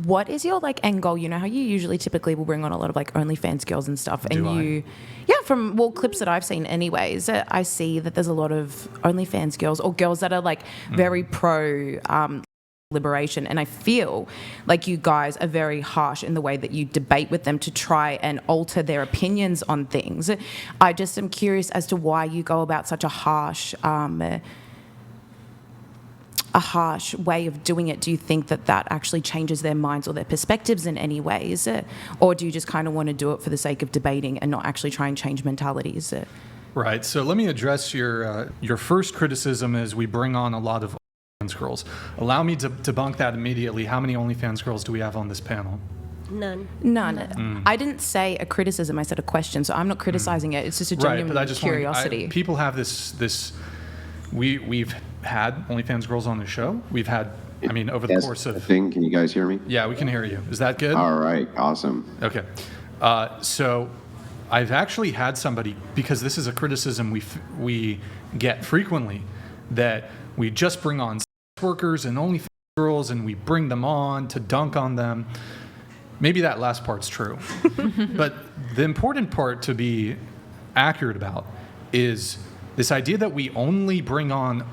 what is your like end goal? You know how you usually typically will bring on a lot of like OnlyFans girls and stuff, and from clips that I've seen anyways, I see that there's a lot of OnlyFans girls or girls that are like very pro liberation, and I feel like you guys are very harsh in the way that you debate with them to try and alter their opinions on things. I just am curious as to why you go about such a harsh way of doing it. Do you think that actually changes their minds or their perspectives in any ways, or do you just kind of want to do it for the sake of debating and not actually try and change mentalities? Right. So let me address your first criticism is we bring on a lot of OnlyFans girls. Allow me to debunk that immediately. How many OnlyFans girls do we have on this panel? None. I didn't say a criticism. I said a question. So I'm not criticizing it. It's just a genuine curiosity. People have this. We've had OnlyFans girls on the show. We've had, over the course of... Can you guys hear me? Yeah, we can hear you. Is that good? All right, awesome. Okay. So I've actually had somebody, because this is a criticism we get frequently, that we just bring on sex workers and OnlyFans girls and we bring them on to dunk on them. Maybe that last part's true. But the important part to be accurate about is this idea that we only bring on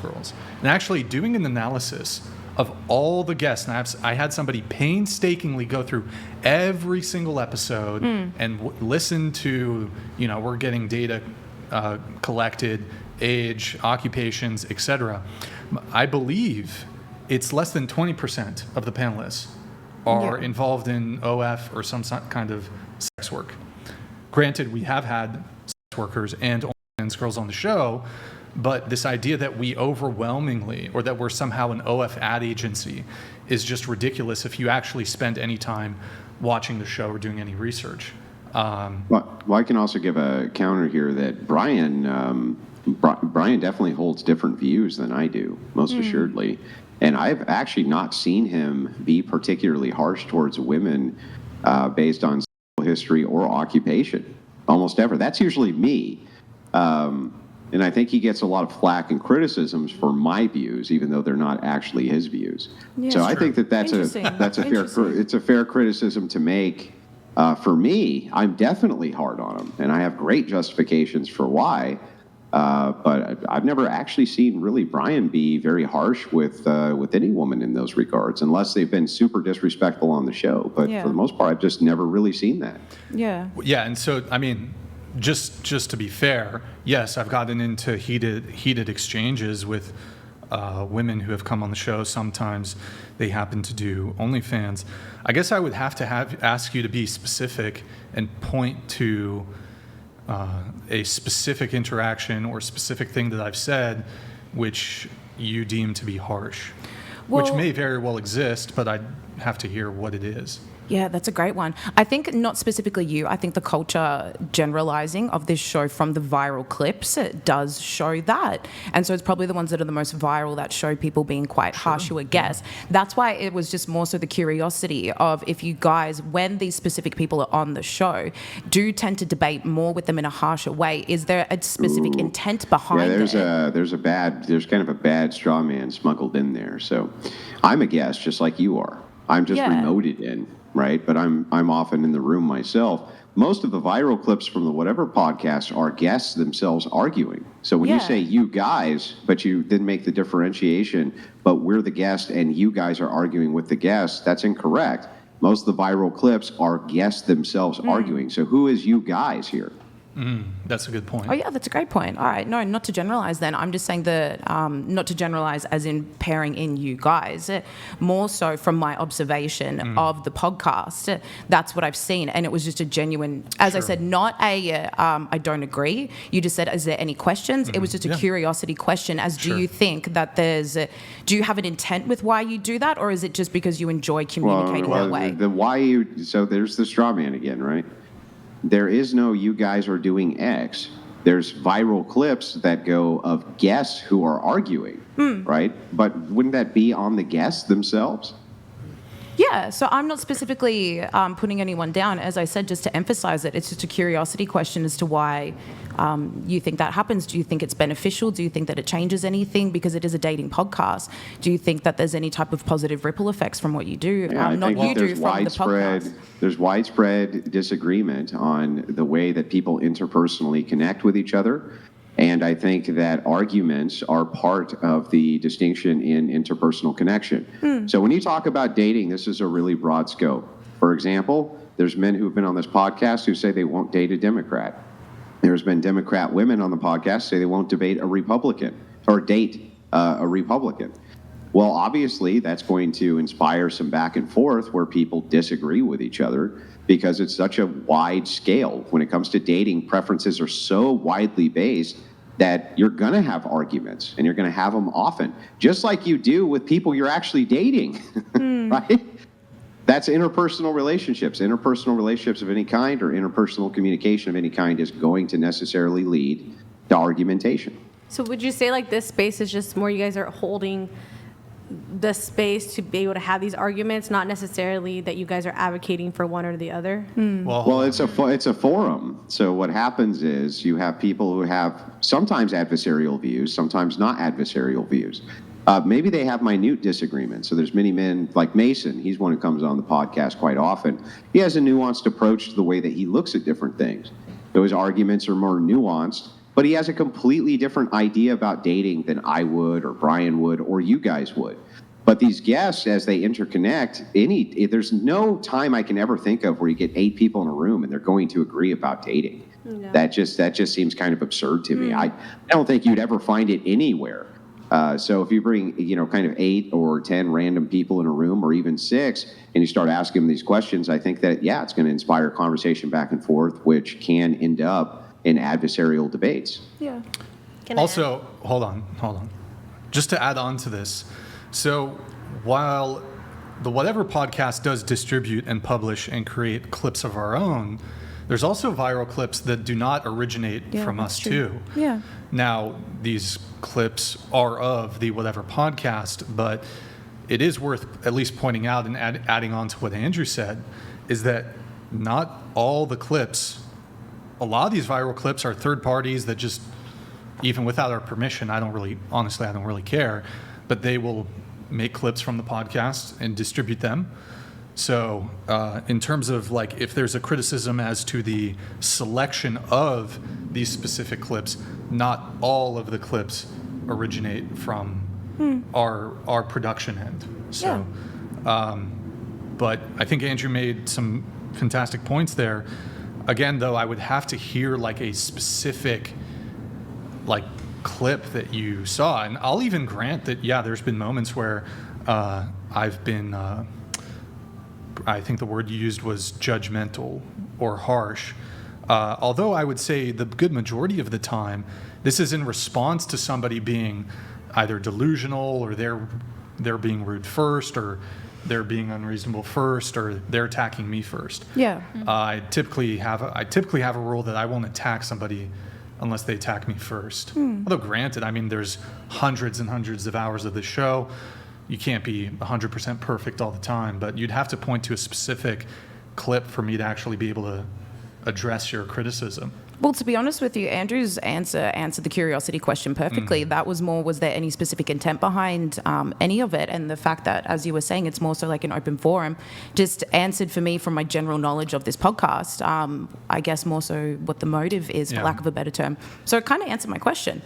girls, and actually doing an analysis of all the guests. And I had somebody painstakingly go through every single episode and listen to, we're getting data collected, age, occupations, etc. I believe it's less than 20% of the panelists are involved in OF or some kind of sex work. Granted, we have had sex workers and girls on the show, but this idea that we overwhelmingly, or that we're somehow an OF ad agency, is just ridiculous if you actually spend any time watching the show or doing any research. Well, I can also give a counter here that Brian definitely holds different views than I do, most assuredly. And I've actually not seen him be particularly harsh towards women based on sexual history or occupation, almost ever. That's usually me. And I think he gets a lot of flack and criticisms for my views, even though they're not actually his views. Yeah, so I think that's a fair criticism to make. For me, I'm definitely hard on him, and I have great justifications for why. But I've never actually seen really Brian be very harsh with any woman in those regards, unless they've been super disrespectful on the show. But for the most part, I've just never really seen that. Yeah. Yeah, and so just to be fair, yes, I've gotten into heated exchanges with women who have come on the show. Sometimes they happen to do OnlyFans. I guess I would have to ask you to be specific and point to a specific interaction or specific thing that I've said which you deem to be harsh, which may very well exist, but I'd have to hear what it is. Yeah, that's a great one. I think not specifically you. I think the culture generalizing of this show from the viral clips, it does show that. And so it's probably the ones that are the most viral that show people being quite harsh who are guests. That's why it was just more so the curiosity of if you guys, when these specific people are on the show, do tend to debate more with them in a harsher way. Is there a specific intent behind it? There's kind of a bad straw man smuggled in there. So I'm a guest just like you are. I'm just remoted in. Right, but I'm often in the room myself. Most of the viral clips from the whatever podcast are guests themselves arguing. So when you say you guys, but you didn't make the differentiation, but we're the guest and you guys are arguing with the guests, that's incorrect. Most of the viral clips are guests themselves arguing. So who is you guys here? That's a good point. Oh, yeah, that's a great point. All right. No, not to generalize then. I'm just saying that not to generalize as in pairing in you guys, more so from my observation of the podcast. That's what I've seen. And it was just a genuine, as I said, not a I don't agree. You just said, is there any questions? It was just a curiosity question as do you think that do you have an intent with why you do that? Or is it just because you enjoy communicating that way? So there's the straw man again, right? There is no you guys are doing X. There's viral clips that go of guests who are arguing, right? But wouldn't that be on the guests themselves? Yeah, so I'm not specifically putting anyone down. As I said, just to emphasize it, it's just a curiosity question as to why you think that happens. Do you think it's beneficial? Do you think that it changes anything? Because it is a dating podcast. Do you think that there's any type of positive ripple effects from what you do? Yeah, Not you do from the podcast. There's widespread disagreement on the way that people interpersonally connect with each other. And I think that arguments are part of the distinction in interpersonal connection. So when you talk about dating, this is a really broad scope. For example, there's men who have been on this podcast who say they won't date a Democrat. There's been Democrat women on the podcast say they won't debate a Republican or date a Republican. Well, obviously, that's going to inspire some back and forth where people disagree with each other because it's such a wide scale. When it comes to dating, preferences are so widely based that you're going to have arguments, and you're going to have them often, just like you do with people you're actually dating, right? That's interpersonal relationships. Interpersonal relationships of any kind or interpersonal communication of any kind is going to necessarily lead to argumentation. So would you say like this space is just more you guys are holding the space to be able to have these arguments, not necessarily that you guys are advocating for one or the other? Well, it's a forum. So what happens is you have people who have sometimes adversarial views, sometimes not adversarial views. Maybe they have minute disagreements. So there's many men like Mason. He's one who comes on the podcast quite often. He has a nuanced approach to the way that he looks at different things. So his arguments are more nuanced, but he has a completely different idea about dating than I would or Brian would or you guys would. But these guests, as they interconnect, there's no time I can ever think of where you get 8 people in a room and they're going to agree about dating. No. That just seems kind of absurd to me. I don't think you'd ever find it anywhere. So if you bring, kind of 8 or 10 random people in a room, or even 6, and you start asking them these questions, I think that, it's going to inspire conversation back and forth, which can end up in adversarial debates. Yeah. Also, hold on. Just to add on to this. So while the Whatever podcast does distribute and publish and create clips of our own, there's also viral clips that do not originate from us too. Yeah. Now, these clips are of the Whatever podcast, but it is worth at least pointing out and adding on to what Andrew said, is that not all the clips, a lot of these viral clips are third parties that just, even without our permission, I don't really care, but they will make clips from the podcast and distribute them. So in terms of like, if there's a criticism as to the selection of these specific clips, not all of the clips originate from our production end. So, but I think Andrew made some fantastic points there. Again, though, I would have to hear like a specific like clip that you saw, and I'll even grant that there's been moments where I've been I think the word you used was judgmental or harsh, although I would say the good majority of the time this is in response to somebody being either delusional, or they're being rude first, or they're being unreasonable first, or they're attacking me first. I typically have a rule that I won't attack somebody unless they attack me first. Although granted, I mean, there's hundreds and hundreds of hours of the show. You can't be 100% perfect all the time, but you'd have to point to a specific clip for me to actually be able to address your criticism. Well, to be honest with you, Andrew's answer answered the curiosity question perfectly. That was more, was there any specific intent behind any of it? And the fact that, as you were saying, it's more so like an open forum, just answered for me from my general knowledge of this podcast, I guess more so what the motive is, for lack of a better term. So it kind of answered my question.